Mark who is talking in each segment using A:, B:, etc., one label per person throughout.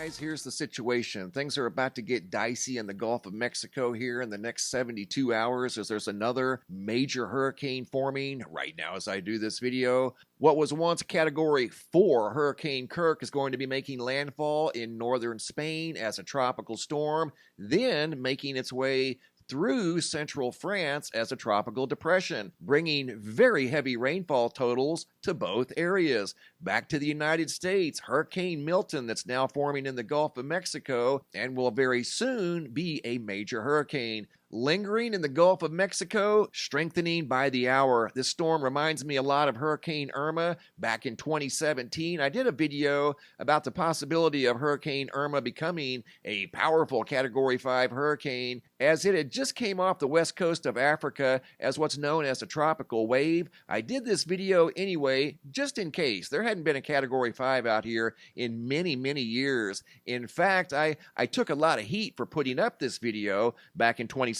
A: Guys, here's the situation. Things are about to get dicey in the Gulf of Mexico here in the next 72 hours as there's another major hurricane forming right now as I do this video. What was once Category 4 Hurricane Kirk is going to be making landfall in northern Spain as a tropical storm, then making its way through central France as a tropical depression, bringing very heavy rainfall totals to both areas. Back to the United States, Hurricane Milton that's now forming in the Gulf of Mexico and will very soon be a major hurricane. Lingering in the Gulf of Mexico, strengthening by the hour. This storm reminds me a lot of Hurricane Irma back in 2017. I did a video about the possibility of Hurricane Irma becoming a powerful Category 5 hurricane as it had just came off the west coast of Africa as what's known as a tropical wave. I did this video anyway, just in case. There hadn't been a Category 5 out here in many, many years. In fact, I took a lot of heat for putting up this video back in 2017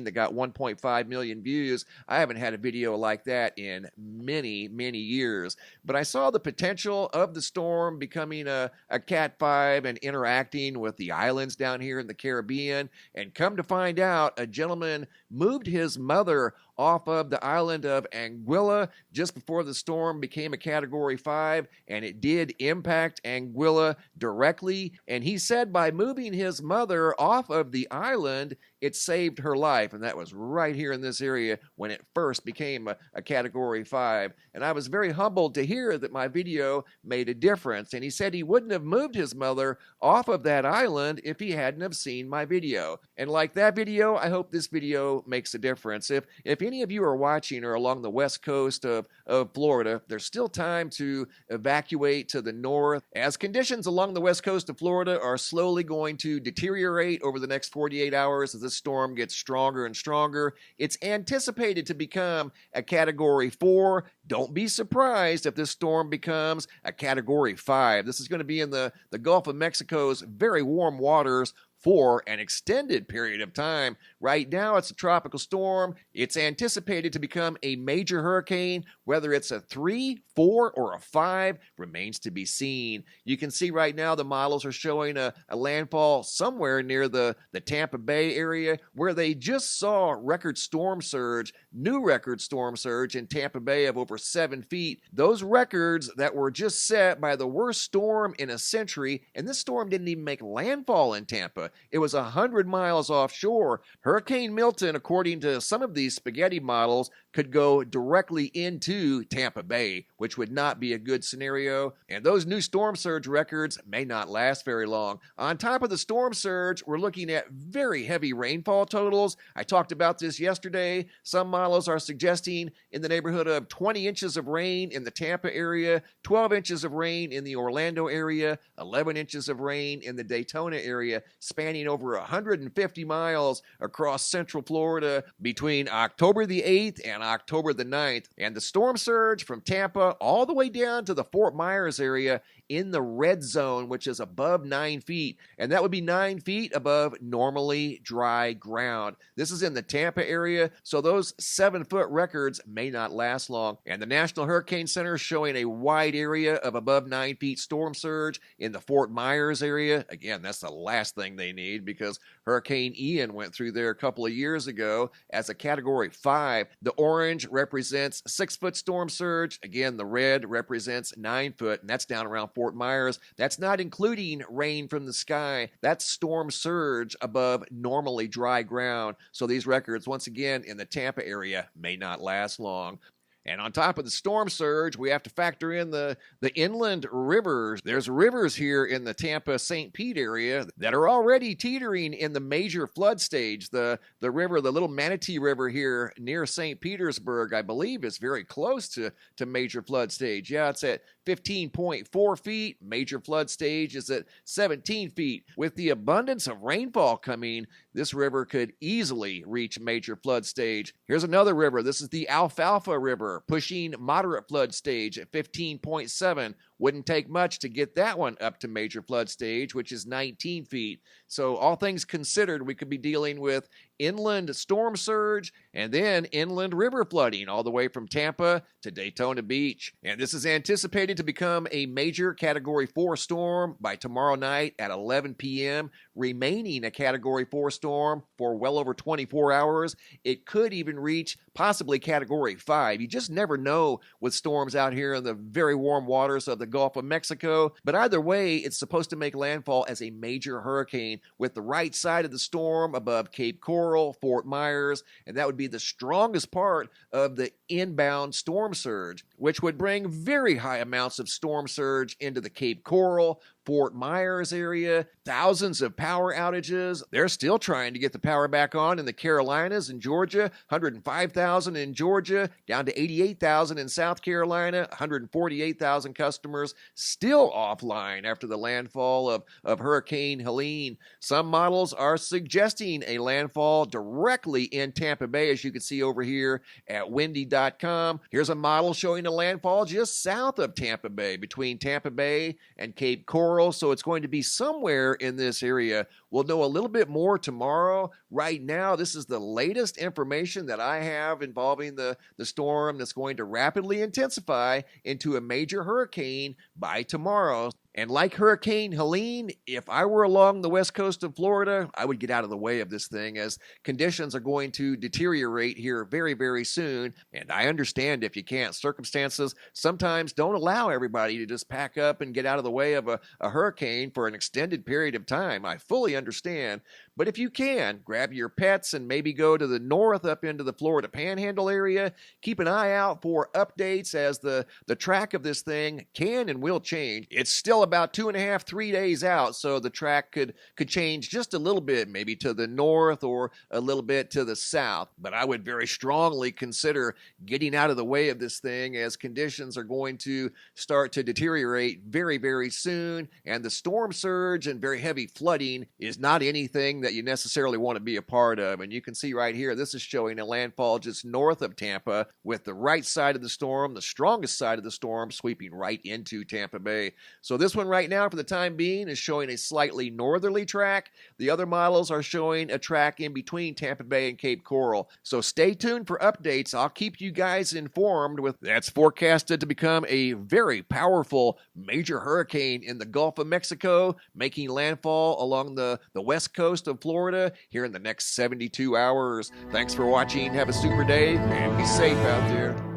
A: that got 1.5 million views. I haven't had a video like that in many, many years. But I saw the potential of the storm becoming a Cat 5 and interacting with the islands down here in the Caribbean. And come to find out, a gentleman moved his mother off of the island of Anguilla just before the storm became a Category 5, and it did impact Anguilla directly. And he said by moving his mother off of the island, it saved her life. And that was right here in this area when it first became a Category 5. And I was very humbled to hear that my video made a difference. And he said he wouldn't have moved his mother off of that island if he hadn't have seen my video. And like that video, I hope this video makes a difference. If any of you are watching or along the west coast of Florida, there's still time to evacuate to the north, as conditions along the west coast of Florida are slowly going to deteriorate over the next 48 hours as this storm gets stronger and stronger. It's anticipated to become a Category 4. Don't be surprised if this storm becomes a Category 5. This is going to be in the Gulf of Mexico's very warm waters for an extended period of time. Right now, it's a tropical storm. It's anticipated to become a major hurricane. Whether it's a 3, 4, or a 5 remains to be seen. You can see right now the models are showing a landfall somewhere near the Tampa Bay area, where they just saw record storm surge, new record storm surge in Tampa Bay of over 7 feet. Those records that were just set by the worst storm in a century, and this storm didn't even make landfall in Tampa. It was 100 miles offshore. Hurricane Milton, according to some of these spaghetti models, could go directly into Tampa Bay, which would not be a good scenario. And those new storm surge records may not last very long. On top of the storm surge, we're looking at very heavy rainfall totals. I talked about this yesterday. Some models are suggesting in the neighborhood of 20 inches of rain in the Tampa area, 12 inches of rain in the Orlando area, 11 inches of rain in the Daytona area, spanning over 150 miles across central Florida between October the 8th and October the 9th. And the storm surge from Tampa all the way down to the Fort Myers area in the red zone, which is above 9 feet. And that would be 9 feet above normally dry ground. This is in the Tampa area, so those 7-foot records may not last long. And the National Hurricane Center is showing a wide area of above 9 feet storm surge in the Fort Myers area. Again, that's the last thing they need because Hurricane Ian went through there a couple of years ago as a Category 5. The orange represents 6-foot storm surge. Again, the red represents 9 foot, and that's down around Fort Myers. That's not including rain from the sky. That's storm surge above normally dry ground. So these records, once again, in the Tampa area may not last long. And on top of the storm surge, we have to factor in the inland rivers. There's rivers here in the Tampa-St. Pete area that are already teetering in the major flood stage. The river, the Little Manatee River here near St. Petersburg, I believe is very close to major flood stage. Yeah, it's at 15.4 feet. Major flood stage is at 17 feet. With the abundance of rainfall coming, this river could easily reach major flood stage. Here's another river. This is the Alfalfa River, pushing moderate flood stage at 15.7. Wouldn't take much to get that one up to major flood stage, which is 19 feet. So all things considered, we could be dealing with inland storm surge and then inland river flooding all the way from Tampa to Daytona Beach. And this is anticipated to become a major Category 4 storm by tomorrow night at 11 p.m., remaining a Category 4 storm for well over 24 hours. It could even reach possibly Category 5. You just never know with storms out here in the very warm waters of the Gulf of Mexico. But either way, it's supposed to make landfall as a major hurricane with the right side of the storm above Cape Coral, Fort Myers, and that would be the strongest part of the inbound storm surge, which would bring very high amounts of storm surge into the Cape Coral, Fort Myers area, thousands of power outages. They're still trying to get the power back on in the Carolinas and Georgia, 105,000 in Georgia, down to 88,000 in South Carolina, 148,000 customers still offline after the landfall of Hurricane Helene. Some models are suggesting a landfall directly in Tampa Bay, as you can see over here at windy.com. Here's a model showing a landfall just south of Tampa Bay, between Tampa Bay and Cape Coral. So it's going to be somewhere in this area. We'll know a little bit more tomorrow. Right now, this is the latest information that I have involving the storm that's going to rapidly intensify into a major hurricane by tomorrow. And like Hurricane Helene, if I were along the west coast of Florida, I would get out of the way of this thing, as conditions are going to deteriorate here very, very soon. And I understand if you can't. Circumstances sometimes don't allow everybody to just pack up and get out of the way of a hurricane for an extended period of time. I fully understand. But if you can, grab your pets and maybe go to the north up into the Florida Panhandle area. Keep an eye out for updates as the track of this thing can and will change. It's still about 2.5, 3 days out, so the track could change just a little bit, maybe to the north or a little bit to the south. But I would very strongly consider getting out of the way of this thing, as conditions are going to start to deteriorate very, very soon, and the storm surge and very heavy flooding is not anything that you necessarily want to be a part of. And you can see right here, this is showing a landfall just north of Tampa, with the right side of the storm, the strongest side of the storm, sweeping right into Tampa Bay. So this one right now, for the time being, is showing a slightly northerly track. The other models are showing a track in between Tampa Bay and Cape Coral. So stay tuned for updates. I'll keep you guys informed. That's forecasted to become a very powerful major hurricane in the Gulf of Mexico, making landfall along the west coast of Florida here in the next 72 hours. Thanks for watching. Have a super day and be safe out there.